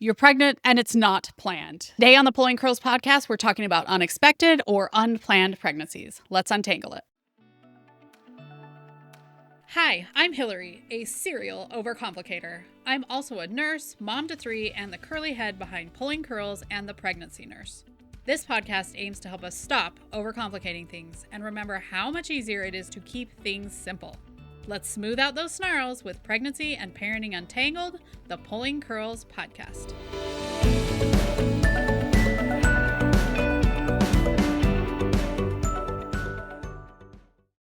You're pregnant and it's not planned. Today on the Pulling Curls podcast, we're talking about unexpected or unplanned pregnancies. Let's untangle it. Hi, I'm Hillary, a serial overcomplicator. I'm also a nurse, mom to 3, and the curly head behind Pulling Curls and the Pregnancy Nurse. This podcast aims to help us stop overcomplicating things and remember how much easier it is to keep things simple. Let's smooth out those snarls with Pregnancy and Parenting Untangled, the Pulling Curls podcast.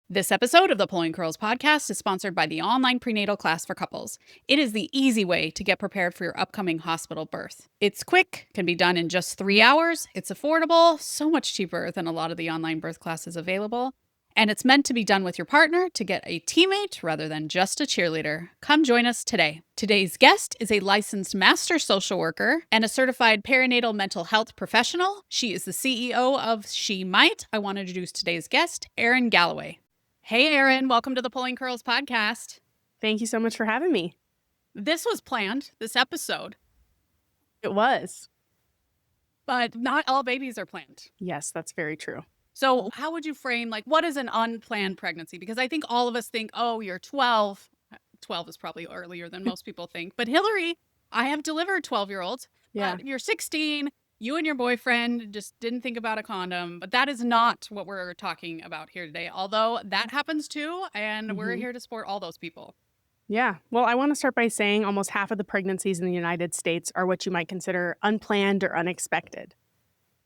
This episode of the Pulling Curls podcast is sponsored by the online prenatal class for couples. It is the easy way to get prepared for your upcoming hospital birth. It's quick, can be done in just 3 hours, it's affordable, so much cheaper than a lot of the online birth classes available. And it's meant to be done with your partner to get a teammate rather than just a cheerleader. Come join us today. Today's guest is a licensed master social worker and a certified perinatal mental health professional. She is the CEO of She Might. I want to introduce today's guest, Erin Galloway. Hey, Erin, welcome to the Pulling Curls podcast. Thank you so much for having me. This was planned, this episode. It was. But not all babies are planned. Yes, that's very true. So how would you frame, what is an unplanned pregnancy? Because I think all of us think, oh, you're 12. 12 is probably earlier than most people think. But Hillary, I have delivered 12-year-olds. Yeah. You're 16. You and your boyfriend just didn't think about a condom. But that is not what we're talking about here today. Although that happens too. And we're here to support all those people. Yeah. Well, I want to start by saying almost half of the pregnancies in the United States are what you might consider unplanned or unexpected.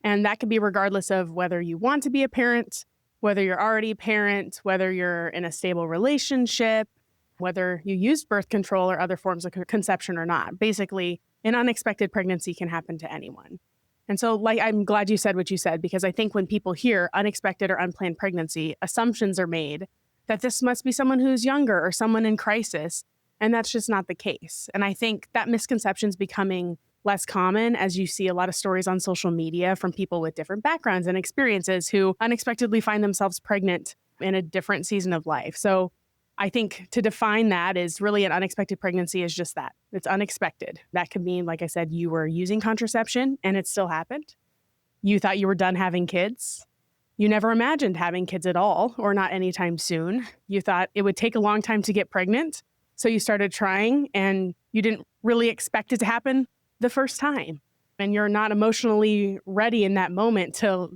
And that could be regardless of whether you want to be a parent, whether you're already a parent, whether you're in a stable relationship, whether you used birth control or other forms of conception or not. Basically, an unexpected pregnancy can happen to anyone. And so I'm glad you said what you said, because I think when people hear unexpected or unplanned pregnancy, assumptions are made that this must be someone who's younger or someone in crisis. And that's just not the case. And I think that misconception is becoming less common as you see a lot of stories on social media from people with different backgrounds and experiences who unexpectedly find themselves pregnant in a different season of life. So I think to define that is really an unexpected pregnancy is just that. It's unexpected. That could mean, like I said, you were using contraception and it still happened. You thought you were done having kids. You never imagined having kids at all or not anytime soon. You thought it would take a long time to get pregnant. So you started trying and you didn't really expect it to happen the first time. And you're not emotionally ready in that moment till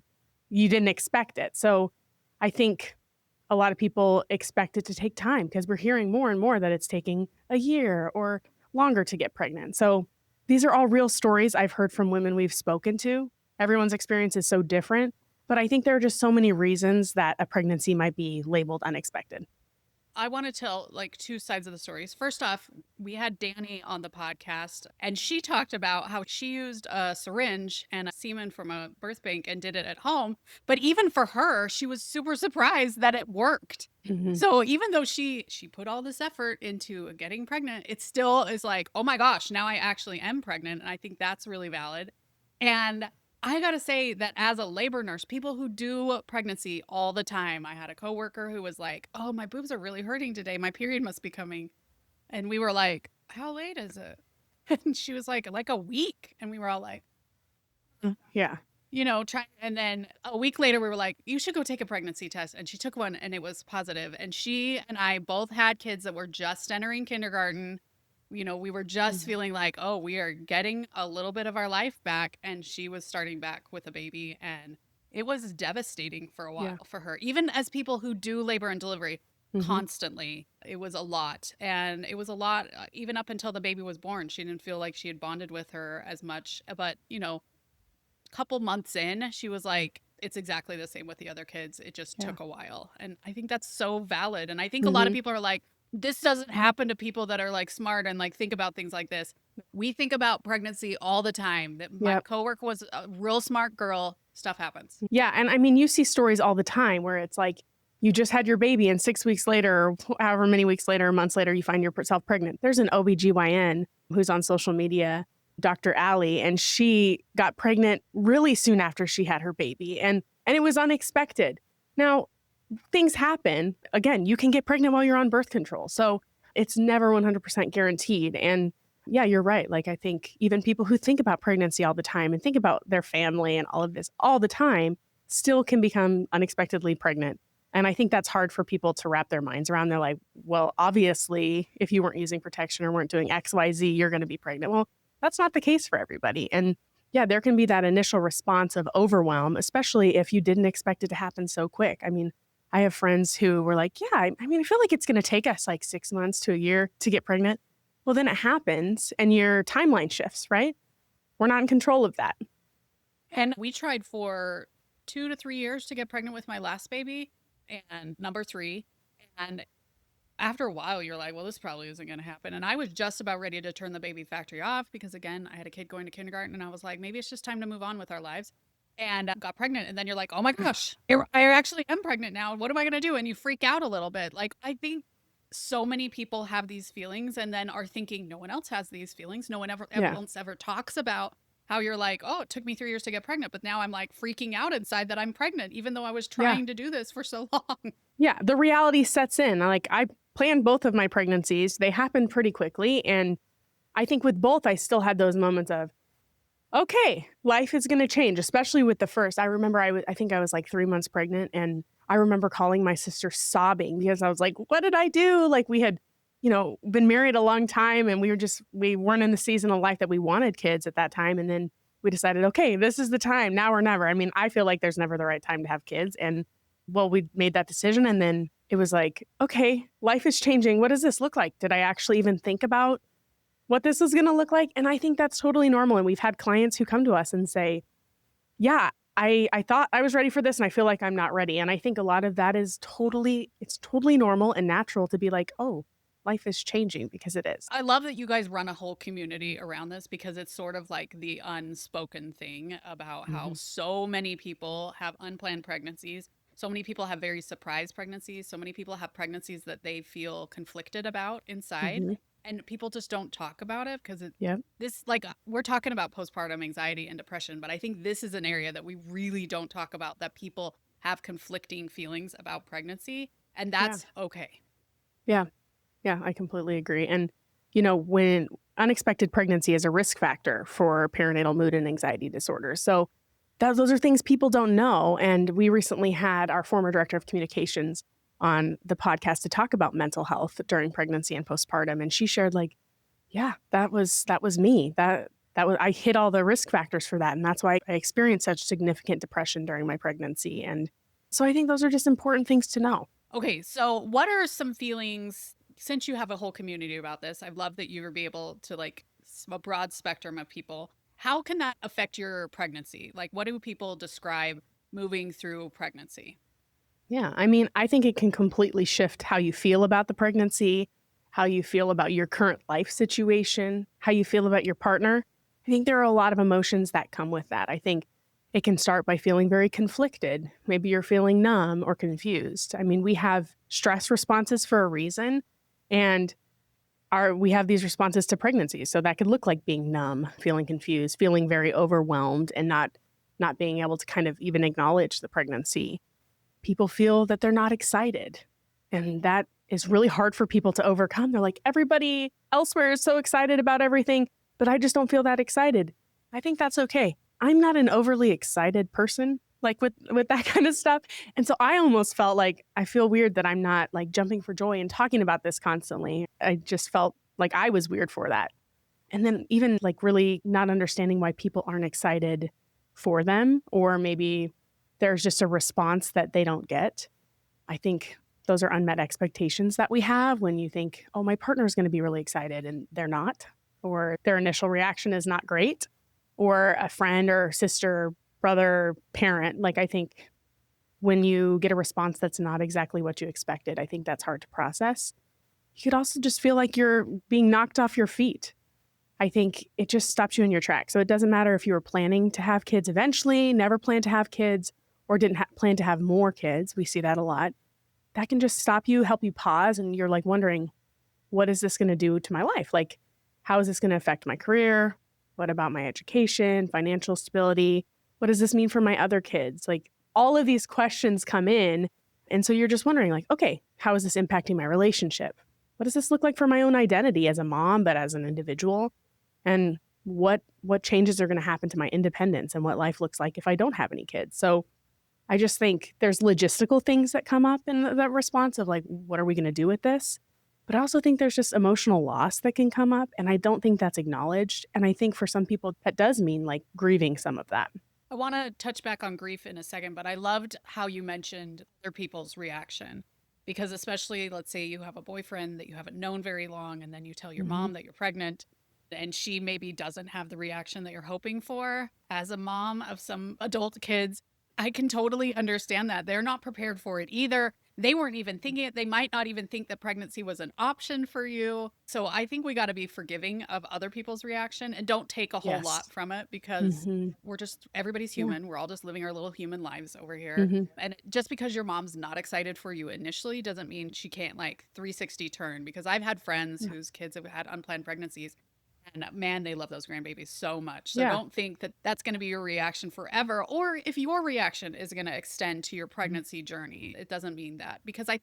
you didn't expect it. So I think a lot of people expect it to take time because we're hearing more and more that it's taking a year or longer to get pregnant. So these are all real stories I've heard from women we've spoken to. Everyone's experience is so different, but I think there are just so many reasons that a pregnancy might be labeled unexpected. I want to tell two sides of the stories. First off, we had Danny on the podcast and she talked about how she used a syringe and a semen from a birth bank and did it at home. But even for her, she was super surprised that it worked. Mm-hmm. So even though she put all this effort into getting pregnant, it still is like, oh my gosh, now I actually am pregnant. And I think that's really valid. And I got to say that as a labor nurse, people who do pregnancy all the time, I had a coworker who was like, oh, my boobs are really hurting today. My period must be coming. And we were like, how late is it? And she was like a week. And we were all like, yeah, and then a week later, we were like, you should go take a pregnancy test. And she took one and it was positive. And she and I both had kids that were just entering kindergarten. We were just feeling like, oh, we are getting a little bit of our life back. And she was starting back with a baby. And it was devastating for a while for her. Even as people who do labor and delivery constantly, it was a lot. And it was a lot even up until the baby was born. She didn't feel like she had bonded with her as much. But, a couple months in, she was like, it's exactly the same with the other kids. It just took a while. And I think that's so valid. And I think a lot of people are like, this doesn't happen to people that are smart and think about things like this. We think about pregnancy all the time. That my coworker was a real smart girl. Stuff happens. Yeah. And I mean, you see stories all the time where it's like you just had your baby and 6 weeks later, or however many weeks later, months later, you find yourself pregnant. There's an OBGYN who's on social media, Dr. Allie, and she got pregnant really soon after she had her baby. And it was unexpected. Now, things happen. Again, you can get pregnant while you're on birth control. So it's never 100% guaranteed. And Yeah, you're right. Like, I think even people who think about pregnancy all the time and think about their family and all of this all the time still can become unexpectedly pregnant. And I think that's hard for people to wrap their minds around. They're like, well, obviously, if you weren't using protection or weren't doing XYZ, you're going to be pregnant. Well, that's not the case for everybody. And yeah, there can be that initial response of overwhelm, especially if you didn't expect it to happen so quick. I mean, I have friends who were like, yeah, I mean, I feel like it's going to take us like 6 months to a year to get pregnant. Well, then it happens and your timeline shifts, right? We're not in control of that. And we tried for 2 to 3 years to get pregnant with my last baby and number three. And after a while, you're like, well, this probably isn't going to happen. And I was just about ready to turn the baby factory off because, again, I had a kid going to kindergarten and I was like, maybe it's just time to move on with our lives. And got pregnant. And then you're like, oh my gosh, I actually am pregnant now. What am I going to do? And you freak out a little bit. Like, I think so many people have these feelings and then are thinking no one else has these feelings. No one ever, Yeah. else ever talks about how you're like, oh, it took me 3 years to get pregnant, but now I'm like freaking out inside that I'm pregnant, even though I was Yeah. trying to do this for so long. Yeah. The reality sets in. Like, I planned both of my pregnancies, they happened pretty quickly. And I think with both, I still had those moments of, okay, life is going to change, especially with the first. I remember I think I was like 3 months pregnant. And I remember calling my sister sobbing because I was like, what did I do? Like, we had, been married a long time and we weren't in the season of life that we wanted kids at that time. And then we decided, okay, this is the time, now or never. I mean, I feel like there's never the right time to have kids. And well, we made that decision. And then it was like, okay, life is changing. What does this look like? Did I actually even think about what this was going to look like? And I think that's totally normal. And we've had clients who come to us and say, yeah, I thought I was ready for this and I feel like I'm not ready. And I think a lot of that is it's totally normal and natural to be like, oh, life is changing, because it is. I love that you guys run a whole community around this because it's sort of like the unspoken thing about how Hmm. so many people have unplanned pregnancies. So many people have very surprise pregnancies. So many people have pregnancies that they feel conflicted about inside. Hmm. And people just don't talk about it because Yep. this, like, we're talking about postpartum anxiety and depression, but I think this is an area that we really don't talk about, that people have conflicting feelings about pregnancy. And Yeah. that's okay. Yeah. Yeah. I completely agree. And, when unexpected pregnancy is a risk factor for perinatal mood and anxiety disorders. So those are things people don't know. And we recently had our former director of communications on the podcast to talk about mental health during pregnancy and postpartum. And she shared, like, yeah, that was me. That was, I hit all the risk factors for that. And that's why I experienced such significant depression during my pregnancy. And so I think those are just important things to know. Okay, so what are some feelings, since you have a whole community about this? I love that you would be able to, like, a broad spectrum of people. How can that affect your pregnancy? Like, what do people describe moving through pregnancy? Yeah, I mean, I think it can completely shift how you feel about the pregnancy, how you feel about your current life situation, how you feel about your partner. I think there are a lot of emotions that come with that. I think it can start by feeling very conflicted. Maybe you're feeling numb or confused. I mean, we have stress responses for a reason, and we have these responses to pregnancy. So that could look like being numb, feeling confused, feeling very overwhelmed, and not being able to kind of even acknowledge the pregnancy. People feel that they're not excited. And that is really hard for people to overcome. They're like, everybody elsewhere is so excited about everything, but I just don't feel that excited. I think that's okay. I'm not an overly excited person, like with that kind of stuff. And so I almost felt like I feel weird that I'm not like jumping for joy and talking about this constantly. I just felt like I was weird for that. And then even like really not understanding why people aren't excited for them, or maybe there's just a response that they don't get. I think those are unmet expectations that we have when you think, oh, my partner is going to be really excited and they're not, or their initial reaction is not great, or a friend or sister, brother, parent. Like, I think when you get a response that's not exactly what you expected, I think that's hard to process. You could also just feel like you're being knocked off your feet. I think it just stops you in your tracks. So it doesn't matter if you were planning to have kids eventually, never planned to have kids, or didn't plan to have more kids. We see that a lot. That can just stop you, help you pause, and you're like wondering, what is this going to do to my life? Like, how is this going to affect my career? What about my education, financial stability? What does this mean for my other kids? Like, all of these questions come in. And so you're just wondering, like, okay, how is this impacting my relationship? what does this look like for my own identity as a mom, but as an individual? And what changes are going to happen to my independence and what life looks like if I don't have any kids? So I just think there's logistical things that come up in that response of like, what are we going to do with this? But I also think there's just emotional loss that can come up. And I don't think that's acknowledged. And I think for some people, that does mean like grieving some of that. I want to touch back on grief in a second, but I loved how you mentioned other people's reaction. Because, especially, let's say you have a boyfriend that you haven't known very long, and then you tell your Hmm. mom that you're pregnant, and she maybe doesn't have the reaction that you're hoping for. As a mom of some adult kids, I can totally understand that. They're not prepared for it either. They weren't even thinking it. They might not even think that pregnancy was an option for you. So I think we got to be forgiving of other people's reaction and don't take a whole Yes. lot from it, because Hmm. everybody's Yeah. human. We're all just living our little human lives over here. Hmm. And just because your mom's not excited for you initially doesn't mean she can't like 360 turn, because I've had friends Yeah. whose kids have had unplanned pregnancies, and man, they love those grandbabies so much. So Yeah. don't think that that's going to be your reaction forever, or if your reaction is going to extend to your Mhm. pregnancy journey. It doesn't mean that, because I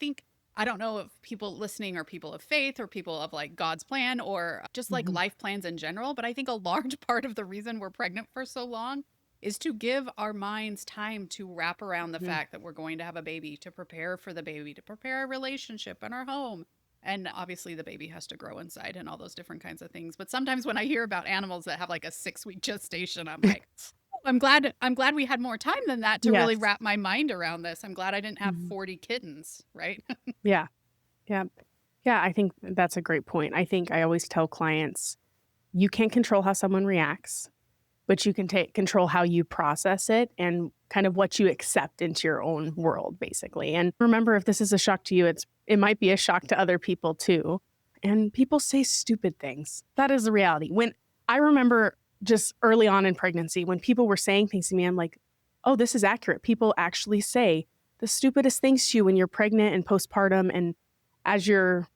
don't know if people listening are people of faith or people of like God's plan or just like Mhm. life plans in general. But I think a large part of the reason we're pregnant for so long is to give our minds time to wrap around the Mhm. fact that we're going to have a baby, to prepare for the baby, to prepare a relationship in our home. And obviously the baby has to grow inside and all those different kinds of things. But sometimes when I hear about animals that have like a 6 week gestation, I'm like, "Oh, I'm glad we had more time than that to really Yes. wrap my mind around this. I'm glad I didn't have Mhm. 40 kittens," right? Yeah. Yeah. Yeah, I think that's a great point. I think I always tell clients, you can't control how someone reacts, but you can take control how you process it and kind of what you accept into your own world, basically. And remember, if this is a shock to you, it might be a shock to other people too. And people say stupid things. That is the reality. When I remember just early on in pregnancy, when people were saying things to me, I'm like, oh, this is accurate. People actually say the stupidest things to you when you're pregnant and postpartum and as you're,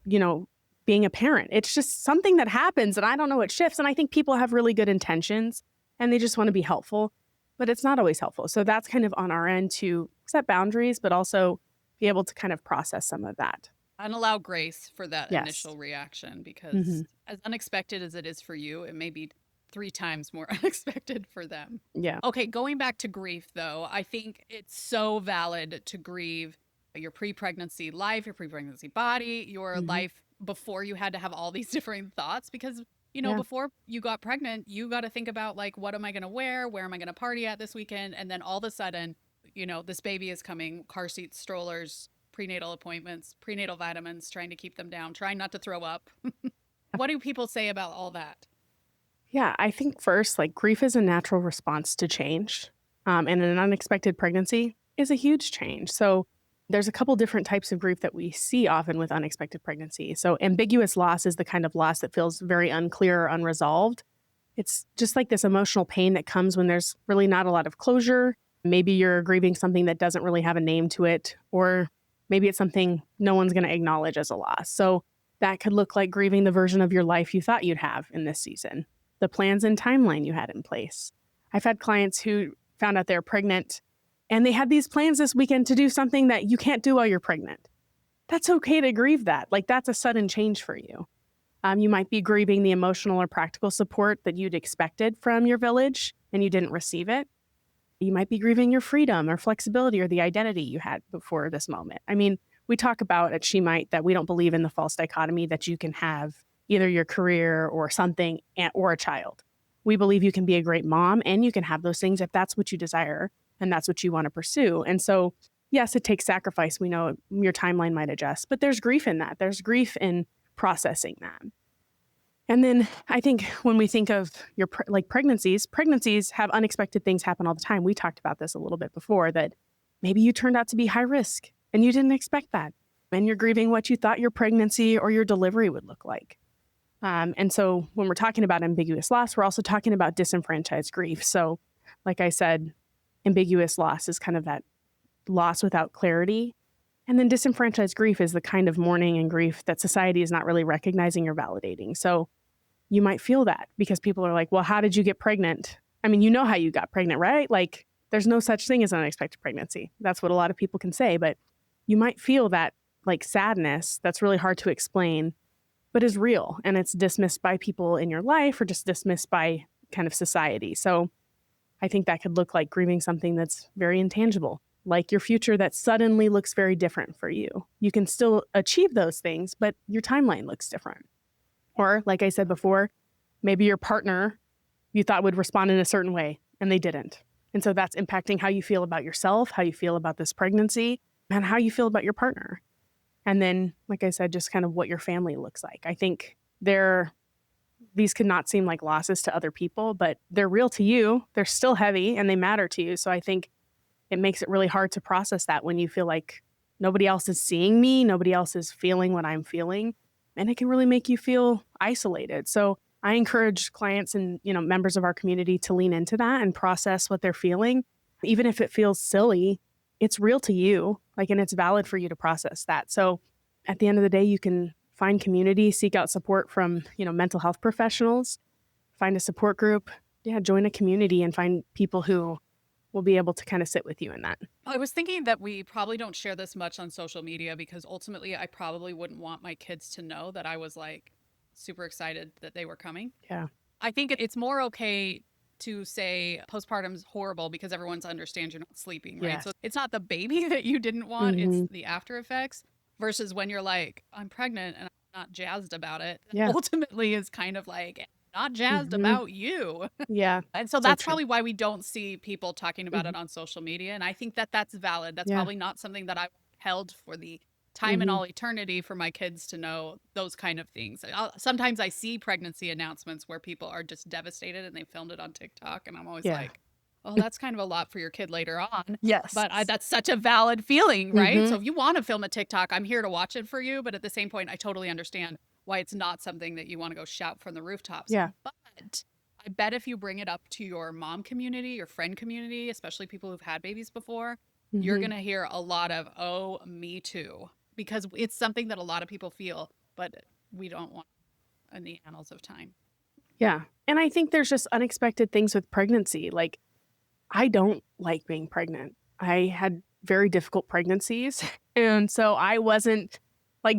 you know, being a parent. It's just something that happens and I don't know, it shifts. And I think people have really good intentions and they just want to be helpful, but it's not always helpful. So that's kind of on our end to set boundaries, but also be able to kind of process some of that. And allow grace for that Yes. initial reaction, because Hmm. as unexpected as it is for you, it may be 3 times more unexpected for them. Yeah. Okay, going back to grief though, I think it's so valid to grieve your pre-pregnancy life, your pre-pregnancy body, your Hmm. life before you had to have all these different thoughts, because Yeah. before you got pregnant, you got to think about like, what am I going to wear? Where am I going to party at this weekend? And then all of a sudden, this baby is coming, car seats, strollers, prenatal appointments, prenatal vitamins, trying to keep them down, trying not to throw up. What do people say about all that? Yeah. I think first, like grief is a natural response to change. And an unexpected pregnancy is a huge change. So there's a couple different types of grief that we see often with unexpected pregnancy. So ambiguous loss is the kind of loss that feels very unclear or unresolved. It's just like this emotional pain that comes when there's really not a lot of closure. Maybe you're grieving something that doesn't really have a name to it, or maybe it's something no one's going to acknowledge as a loss. So that could look like grieving the version of your life you thought you'd have in this season, the plans and timeline you had in place. I've had clients who found out they're pregnant and they had these plans this weekend to do something that you can't do while you're pregnant. That's okay to grieve that. Like that's a sudden change for you. You might be grieving the emotional or practical support that you'd expected from your village and you didn't receive it. You might be grieving your freedom or flexibility or the identity you had before this moment. I mean, we talk about at She Might that we don't believe in the false dichotomy that you can have either your career or something or a child. We believe you can be a great mom and you can have those things if that's what you desire and that's what you want to pursue. And so, yes, it takes sacrifice. We know your timeline might adjust, but there's grief in that. There's grief in processing that. And then I think when we think of like pregnancies have unexpected things happen all the time. We talked about this a little bit before that maybe you turned out to be high risk and you didn't expect that. And you're grieving what you thought your pregnancy or your delivery would look like. And so when we're talking about ambiguous loss, we're also talking about disenfranchised grief. So, like I said, ambiguous loss is kind of that loss without clarity. And then disenfranchised grief is the kind of mourning and grief that society is not really recognizing or validating. So, you might feel that because people are like, well, how did you get pregnant? I mean, you know how you got pregnant, right? Like, there's no such thing as an unexpected pregnancy. That's what a lot of people can say. But you might feel that like sadness that's really hard to explain, but is real. And it's dismissed by people in your life or just dismissed by kind of society. So I think that could look like grieving something that's very intangible, like your future that suddenly looks very different for you. You can still achieve those things, but your timeline looks different. Or, like I said before, maybe your partner you thought would respond in a certain way and they didn't. And so that's impacting how you feel about yourself, how you feel about this pregnancy, and how you feel about your partner. And then, like I said, just kind of what your family looks like. I think these could not seem like losses to other people, but they're real to you. They're still heavy and they matter to you. So I think it makes it really hard to process that when you feel like nobody else is seeing me, nobody else is feeling what I'm feeling, and it can really make you feel isolated. So I encourage clients and, members of our community to lean into that and process what they're feeling. Even if it feels silly, it's real to you, and it's valid for you to process that. So at the end of the day, you can find community, seek out support from, mental health professionals, find a support group, join a community and find people who will be able to kind of sit with you in that. I was thinking that we probably don't share this much on social media because ultimately I probably wouldn't want my kids to know that I was super excited that they were coming. Yeah. I think it's more okay to say postpartum's horrible because everyone understands you're not sleeping, right? Yes. So it's not the baby that you didn't want, it's the after effects versus when you're like, I'm pregnant and I'm not jazzed about it. Yeah. Ultimately is kind of not jazzed about you. Yeah. And so that's probably why we don't see people talking about it on social media. And I think that that's valid. That's probably not something that I held for the time and all eternity for my kids to know those kind of things. Sometimes I see pregnancy announcements where people are just devastated and they filmed it on TikTok. And I'm always like, oh, that's kind of a lot for your kid later on. Yes. But that's such a valid feeling, right? So if you want to film a TikTok, I'm here to watch it for you. But at the same point, I totally understand why it's not something that you want to go shout from the rooftops. Yeah. But I bet if you bring it up to your mom community, your friend community, especially people who've had babies before, you're going to hear a lot of, oh, me too. Because it's something that a lot of people feel, but we don't want in the annals of time. Yeah. And I think there's just unexpected things with pregnancy. I don't like being pregnant. I had very difficult pregnancies. And so I wasn't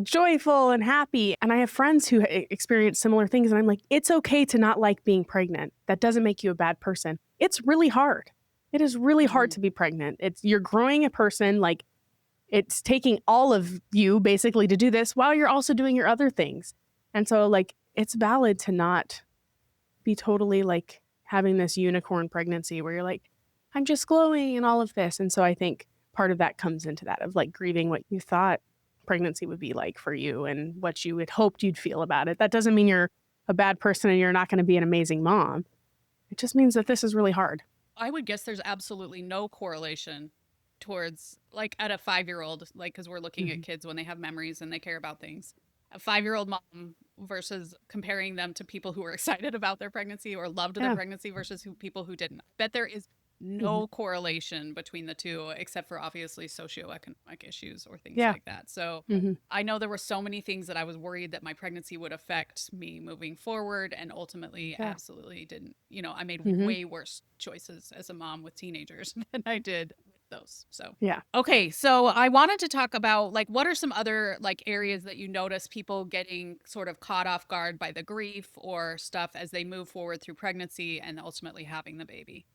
joyful and happy. And I have friends who experience similar things. And I'm like, it's okay to not like being pregnant. That doesn't make you a bad person. It's really hard. It is really hard to be pregnant. You're growing a person, it's taking all of you basically to do this while you're also doing your other things. And so it's valid to not be totally having this unicorn pregnancy where you're like, I'm just glowing and all of this. And so I think part of that comes into that of grieving what you thought pregnancy would be like for you and what you had hoped you'd feel about it. That doesn't mean you're a bad person and you're not going to be an amazing mom. It just means that this is really hard. I would guess there's absolutely no correlation towards at a 5-year-old, because we're looking at kids when they have memories and they care about things. A 5-year-old mom versus comparing them to people who were excited about their pregnancy or loved their pregnancy versus people who didn't. I bet there is no correlation between the two, except for obviously socioeconomic issues or things like that. So I know there were so many things that I was worried that my pregnancy would affect me moving forward, and ultimately absolutely didn't. I made way worse choices as a mom with teenagers than I did with those. So okay, so I wanted to talk about what are some other areas that you notice people getting sort of caught off guard by the grief or stuff as they move forward through pregnancy and ultimately having the baby.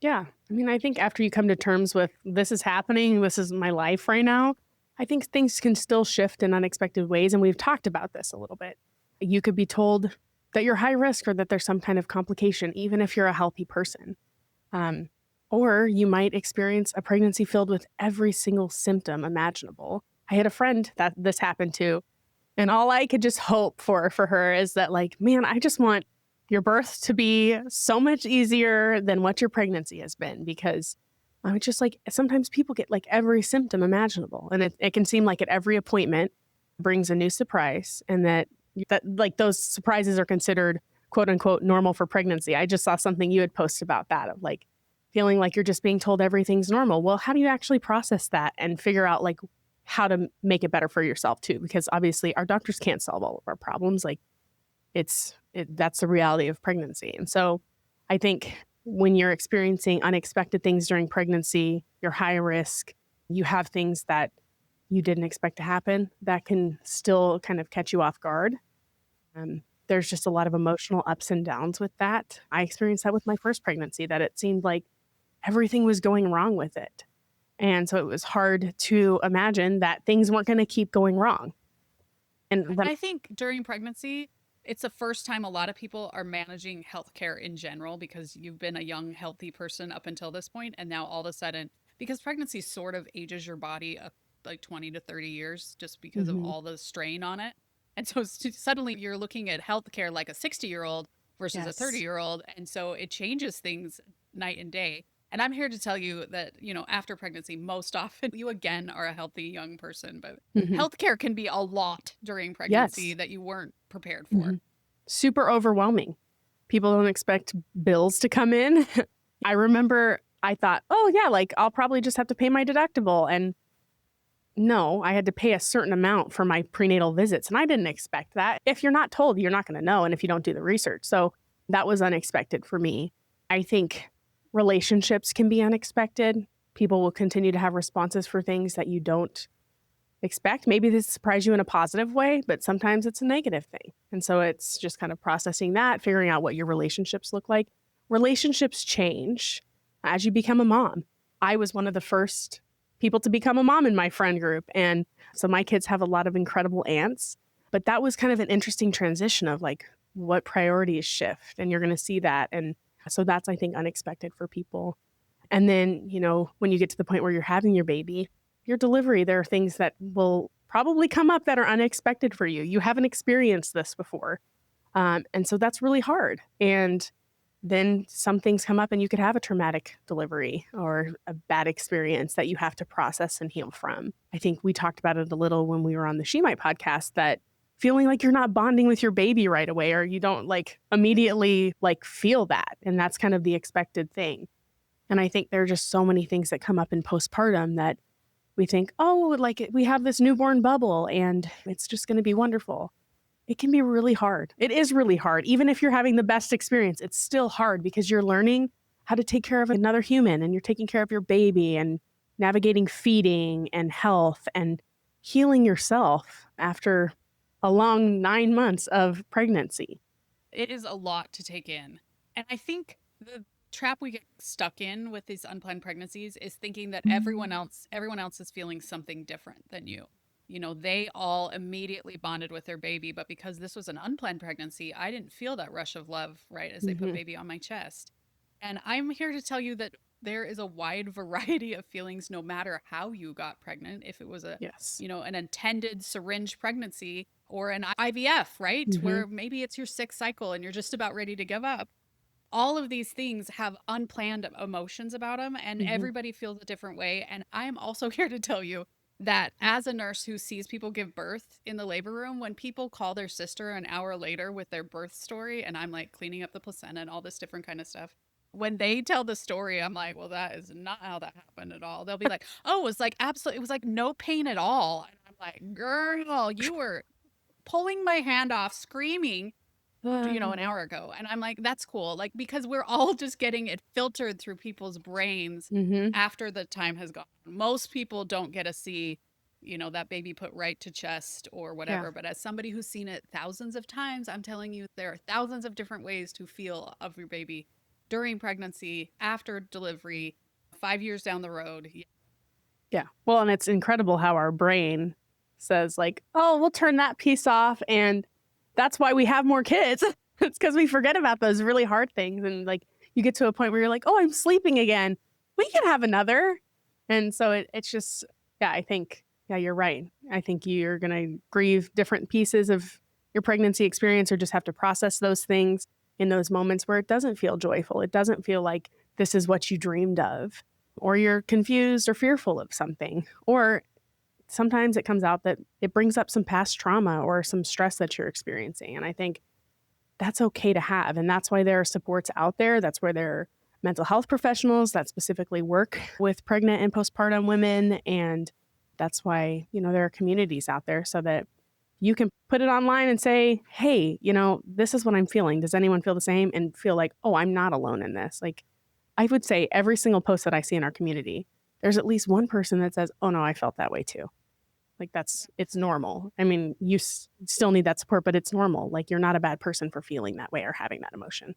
Yeah. I mean, I think after you come to terms with this is happening, this is my life right now, I think things can still shift in unexpected ways. And we've talked about this a little bit. You could be told that you're high risk or that there's some kind of complication, even if you're a healthy person. Or you might experience a pregnancy filled with every single symptom imaginable. I had a friend that this happened to, and all I could just hope for her is that man, I just want your birth to be so much easier than what your pregnancy has been, because I'm just sometimes people get every symptom imaginable, and it can seem like at every appointment brings a new surprise, and that those surprises are considered quote unquote normal for pregnancy. I just saw something you had posted about that of feeling like you're just being told everything's normal. Well, how do you actually process that and figure out how to make it better for yourself too? Because obviously our doctors can't solve all of our problems. That's the reality of pregnancy. And so I think when you're experiencing unexpected things during pregnancy, you're high risk, you have things that you didn't expect to happen, that can still kind of catch you off guard. There's just a lot of emotional ups and downs with that. I experienced that with my first pregnancy, that it seemed like everything was going wrong with it. And so it was hard to imagine that things weren't going to keep going wrong. And And then, I think during pregnancy, it's the first time a lot of people are managing healthcare in general because you've been a young, healthy person up until this point, and now all of a sudden, because pregnancy sort of ages your body up like 20 to 30 years just because of mhm, all the strain on it. And so suddenly you're looking at healthcare like a 60-year-old versus a yes. 30-year-old. And so it changes things night and day. And I'm here to tell you that, after pregnancy, most often you again are a healthy young person, but Mhm. healthcare can be a lot during pregnancy Yes. that you weren't prepared for. Mhm. Super overwhelming. People don't expect bills to come in. I remember I thought, oh, yeah, like I'll probably just have to pay my deductible. And no, I had to pay a certain amount for my prenatal visits. And I didn't expect that. If you're not told, you're not going to know. And if you don't do the research. So that was unexpected for me. I think relationships can be unexpected. People will continue to have responses for things that you don't expect. Maybe this surprise you in a positive way, but sometimes it's a negative thing. And so it's just kind of processing that, figuring out what your relationships look like. Relationships change as you become a mom. I was one of the first people to become a mom in my friend group. And so my kids have a lot of incredible aunts, but that was kind of an interesting transition of like what priorities shift. And you're going to see that. And so that's, I think, unexpected for people. And then, when you get to the point where you're having your baby, your delivery, there are things that will probably come up that are unexpected for you. You haven't experienced this before. And so that's really hard. And then some things come up and you could have a traumatic delivery or a bad experience that you have to process and heal from. I think we talked about it a little when we were on the She Might podcast, that feeling like you're not bonding with your baby right away, or you don't like immediately like feel that. And that's kind of the expected thing. And I think there are just so many things that come up in postpartum that we think, oh, like we have this newborn bubble and it's just going to be wonderful. It can be really hard. It is really hard. Even if you're having the best experience, it's still hard because you're learning how to take care of another human, and you're taking care of your baby and navigating feeding and health and healing yourself after a long 9 months of pregnancy. It is a lot to take in. And I think the trap we get stuck in with these unplanned pregnancies is thinking that everyone else is feeling something different than you. They all immediately bonded with their baby, but because this was an unplanned pregnancy, I didn't feel that rush of love right as they put Hmm. baby on my chest. And I'm here to tell you that there is a wide variety of feelings no matter how you got pregnant. If it was Yes. an intended syringe pregnancy or an IVF, right? Hmm. Where maybe it's your sixth cycle and you're just about ready to give up. All of these things have unplanned emotions about them, and Hmm. everybody feels a different way. And I am also here to tell you that as a nurse who sees people give birth in the labor room, when people call their sister an hour later with their birth story, and I'm like cleaning up the placenta and all this different kind of stuff, when they tell the story, I'm like, well, that is not how that happened at all. They'll be like, oh, it was like absolutely, it was like no pain at all. And I'm like, girl, you were pulling my hand off, screaming an hour ago. And I'm like, that's cool. Like, because we're all just getting it filtered through people's brains Hmm. after the time has gone. Most people don't get to see, that baby put right to chest or Yeah. whatever. But as somebody who's seen it thousands of times, I'm telling you, there are thousands of different ways to feel of your baby during pregnancy, after delivery, 5 years down the road. Yeah. Well, and it's incredible how our brain says, like, oh, we'll turn that piece off. And that's why we have more kids. It's because we forget about those really hard things. And like, you get to a point where you're like, oh, I'm sleeping again. We can have another. And so it's just, yeah, I think, yeah, you're right. I think you're going to grieve different pieces of your pregnancy experience, or just have to process those things in those moments where it doesn't feel joyful. It doesn't feel like this is what you dreamed of, or you're confused or fearful of something. Or sometimes it comes out that it brings up some past trauma or some stress that you're experiencing. And I think that's okay to have. And that's why there are supports out there. That's where there are mental health professionals that specifically work with pregnant and postpartum women. And that's why, there are communities out there so that you can put it online and say, hey, this is what I'm feeling. Does anyone feel the same? And feel like, oh, I'm not alone in this. Like, I would say every single post that I see in our community, there's at least one person that says, oh no, I felt that way too. Like it's normal. I mean, still need that support, but it's normal. Like you're not a bad person for feeling that way or having that emotion.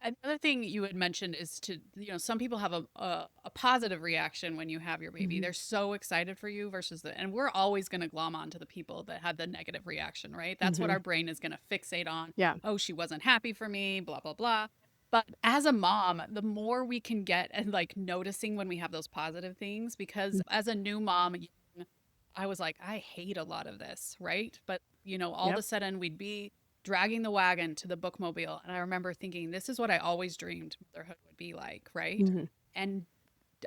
Another thing you had mentioned is to, some people have a positive reaction when you have your baby. Hmm. They're so excited for you versus and we're always going to glom on to the people that had the negative reaction, right? That's what Hmm. our brain is going to fixate on. Yeah. Oh, she wasn't happy for me, blah, blah, blah. But as a mom, the more we can get and like noticing when we have those positive things, because as a new mom, I was like, I hate a lot of this, right? But, all of Yep. a sudden we'd be dragging the wagon to the bookmobile. And I remember thinking, this is what I always dreamed motherhood would be like, right? Hmm. And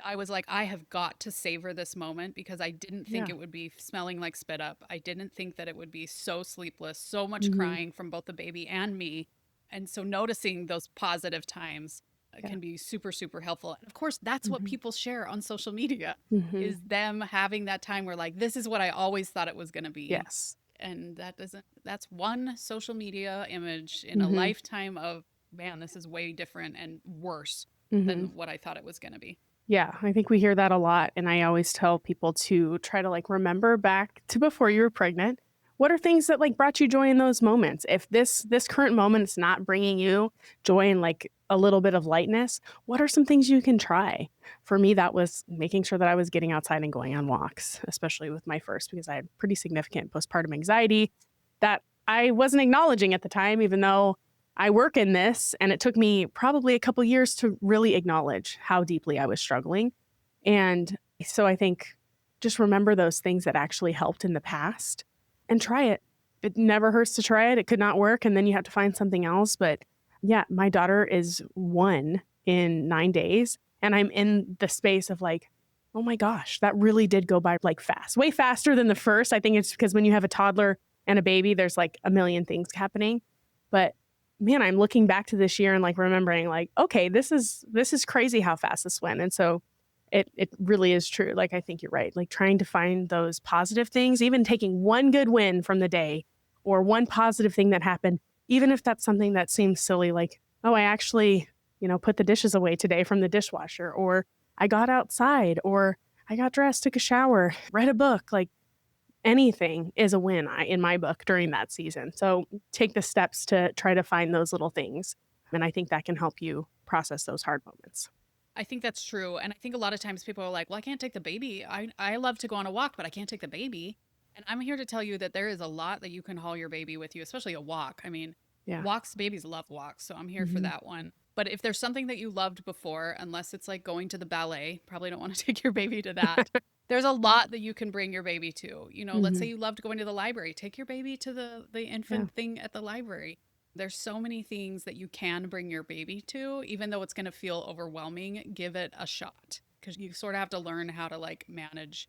I was like, I have got to savor this moment because I didn't think Yeah. it would be smelling like spit up. I didn't think that it would be so sleepless, so much Hmm. crying from both the baby and me. And so noticing those positive times Yeah. can be super, super helpful. And of course, that's what Hmm. people share on social media Hmm. is them having that time where like, this is what I always thought it was going to be. Yes. And that's one social media image in a Hmm. lifetime of, man, this is way different and worse Hmm. than what I thought it was going to be. Yeah, I think we hear that a lot. And I always tell people to try to like remember back to before you were pregnant. What are things that like brought you joy in those moments? If this current moment is not bringing you joy and like a little bit of lightness, what are some things you can try? For me, that was making sure that I was getting outside and going on walks, especially with my first, because I had pretty significant postpartum anxiety that I wasn't acknowledging at the time, even though I work in this, and it took me probably a couple years to really acknowledge how deeply I was struggling. And so I think just remember those things that actually helped in the past and try it. It never hurts to try it. It could not work, and then you have to find something else. But yeah, my daughter is 1 in 9 days, and I'm in the space of like, oh my gosh, that really did go by like fast, way faster than the first. I think it's because when you have a toddler and a baby, there's like a million things happening. But man, I'm looking back to this year and like remembering like, okay, this is crazy how fast this went. And so it really is true. Like I think you're right. Like trying to find those positive things, even taking one good win from the day or one positive thing that happened, even if that's something that seems silly, like, oh, I actually, put the dishes away today from the dishwasher, or I got outside, or I got dressed, took a shower, read a book. Like anything is a win in my book during that season. So take the steps to try to find those little things. And I think that can help you process those hard moments. I think that's true. And I think a lot of times people are like, well, I can't take the baby. I love to go on a walk, but I can't take the baby. And I'm here to tell you that there is a lot that you can haul your baby with you, especially a walk. I mean, Yeah. walks, babies love walks. So I'm here for Hmm. that one. But if there's something that you loved before, unless it's like going to the ballet, probably don't want to take your baby to that. There's a lot that you can bring your baby to. Let's say Hmm. you loved going to the library, take your baby to the Yeah. infant thing at the library. There's so many things that you can bring your baby to, even though it's going to feel overwhelming, give it a shot because you sort of have to learn how to like manage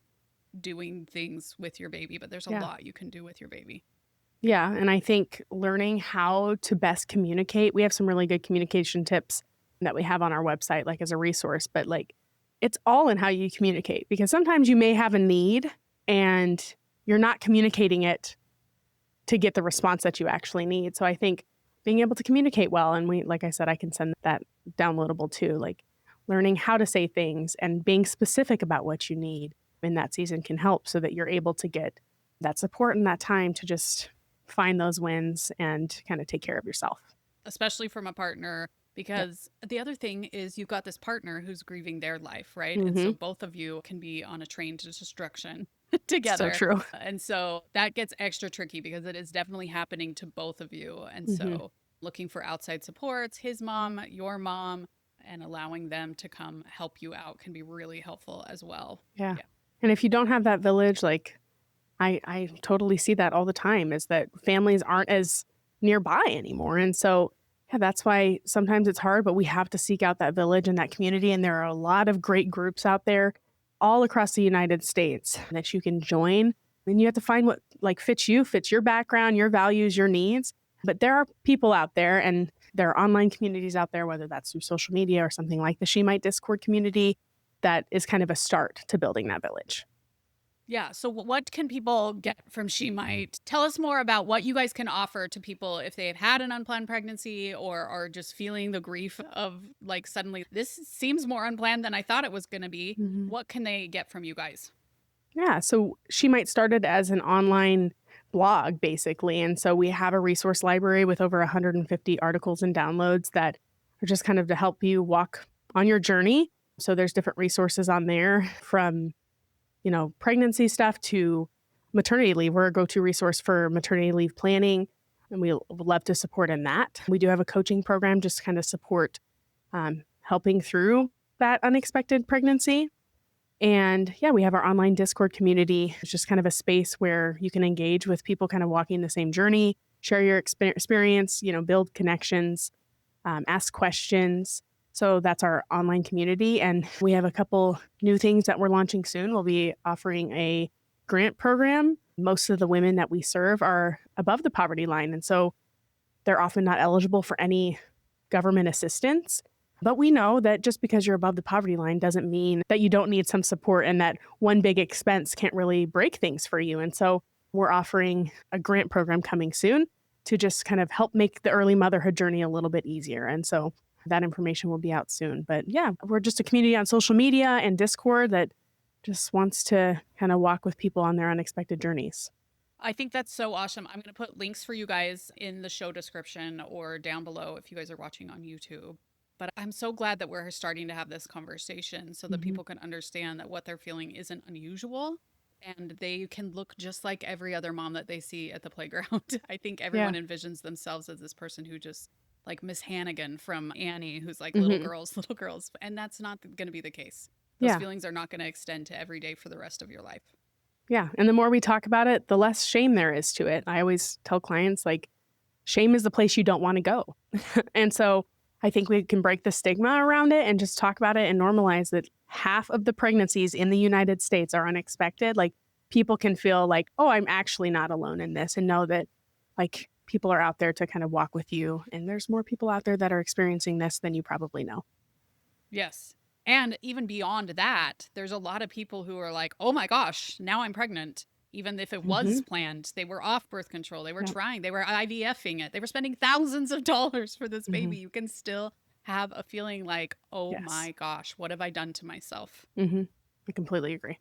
doing things with your baby, but there's a Yeah. lot you can do with your baby. Yeah. And I think learning how to best communicate, we have some really good communication tips that we have on our website, like as a resource, but like it's all in how you communicate because sometimes you may have a need and you're not communicating it to get the response that you actually need. So I think being able to communicate well, and like I said, I can send that downloadable too, like learning how to say things and being specific about what you need in that season can help so that you're able to get that support and that time to just find those wins and kind of take care of yourself. Especially from a partner. Yep. Because the other thing is you've got this partner who's grieving their life, right? And so Hmm. both of you can be on a train to destruction So together. true. And so that gets extra tricky because it is definitely happening to both of you. And Hmm. so looking for outside supports, his mom, your mom, and allowing them to come help you out can be really helpful as well. Yeah. Yeah. And if you don't have that village, like I totally see that all the time is that families aren't as nearby anymore. And so, yeah, that's why sometimes it's hard, but we have to seek out that village and that community. And there are a lot of great groups out there all across the United States that you can join. And you have to find what like fits you, fits your background, your values, your needs. But there are people out there and there are online communities out there, whether that's through social media or something like the She Might Discord community, that is kind of a start to building that village. Yeah. So, what can people get from She Might? Tell us more about what you guys can offer to people if they've had an unplanned pregnancy or are just feeling the grief of like suddenly this seems more unplanned than I thought it was going to be. Mhm. What can they get from you guys? Yeah, so She Might started as an online blog, basically. And so we have a resource library with over 150 articles and downloads that are just kind of to help you walk on your journey. So there's different resources on there from, pregnancy stuff to maternity leave. We're a go-to resource for maternity leave planning, and we would love to support in that. We do have a coaching program just to kind of support helping through that unexpected pregnancy. And yeah, we have our online Discord community. It's just kind of a space where you can engage with people kind of walking the same journey, share your experience, build connections, ask questions. So that's our online community. And we have a couple new things that we're launching soon. We'll be offering a grant program. Most of the women that we serve are above the poverty line. And so they're often not eligible for any government assistance. But we know that just because you're above the poverty line doesn't mean that you don't need some support and that one big expense can't really break things for you. And so we're offering a grant program coming soon to just kind of help make the early motherhood journey a little bit easier. And so that information will be out soon. But yeah, we're just a community on social media and Discord that just wants to kind of walk with people on their unexpected journeys. I think that's so awesome. I'm going to put links for you guys in the show description or down below if you guys are watching on YouTube. But I'm so glad that we're starting to have this conversation so that people can understand that what they're feeling isn't unusual and they can look just like every other mom that they see at the playground. I think everyone envisions themselves as this person who just like Miss Hannigan from Annie, who's like little girls, little girls. And that's not going to be the case. Those feelings are not going to extend to every day for the rest of your life. Yeah. And the more we talk about it, the less shame there is to it. I always tell clients, like, shame is the place you don't want to go. And so I think we can break the stigma around it and just talk about it and normalize that half of the pregnancies in the United States are unexpected. Like, people can feel like, oh, I'm actually not alone in this, and know that like people are out there to kind of walk with you. And there's more people out there that are experiencing this than you probably know. Yes. And even beyond that, there's a lot of people who are like, oh my gosh, now I'm pregnant. Even if it was planned, they were off birth control. They were trying, they were IVFing it. They were spending thousands of dollars for this baby. You can still have a feeling like, oh my gosh, what have I done to myself? I completely agree.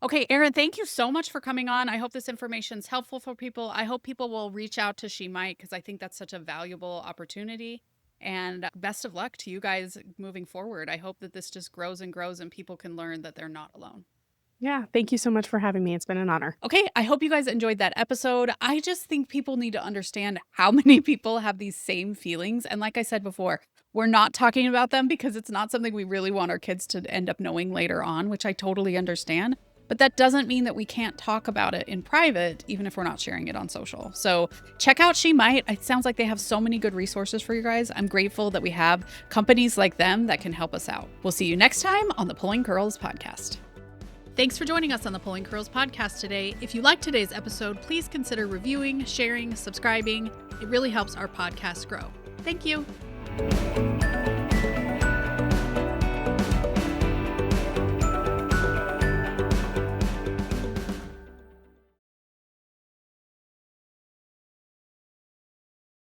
Okay, Erin, thank you so much for coming on. I hope this information is helpful for people. I hope people will reach out to She Might because I think that's such a valuable opportunity. And best of luck to you guys moving forward. I hope that this just grows and grows and people can learn that they're not alone. Yeah, thank you so much for having me. It's been an honor. Okay, I hope you guys enjoyed that episode. I just think people need to understand how many people have these same feelings. And like I said before, we're not talking about them because it's not something we really want our kids to end up knowing later on, which I totally understand. But that doesn't mean that we can't talk about it in private, even if we're not sharing it on social. So check out She Might. It sounds like they have so many good resources for you guys. I'm grateful that we have companies like them that can help us out. We'll see you next time on the Pulling Curls podcast. Thanks for joining us on the Pulling Curls podcast today. If you liked today's episode, please consider reviewing, sharing, subscribing. It really helps our podcast grow. Thank you.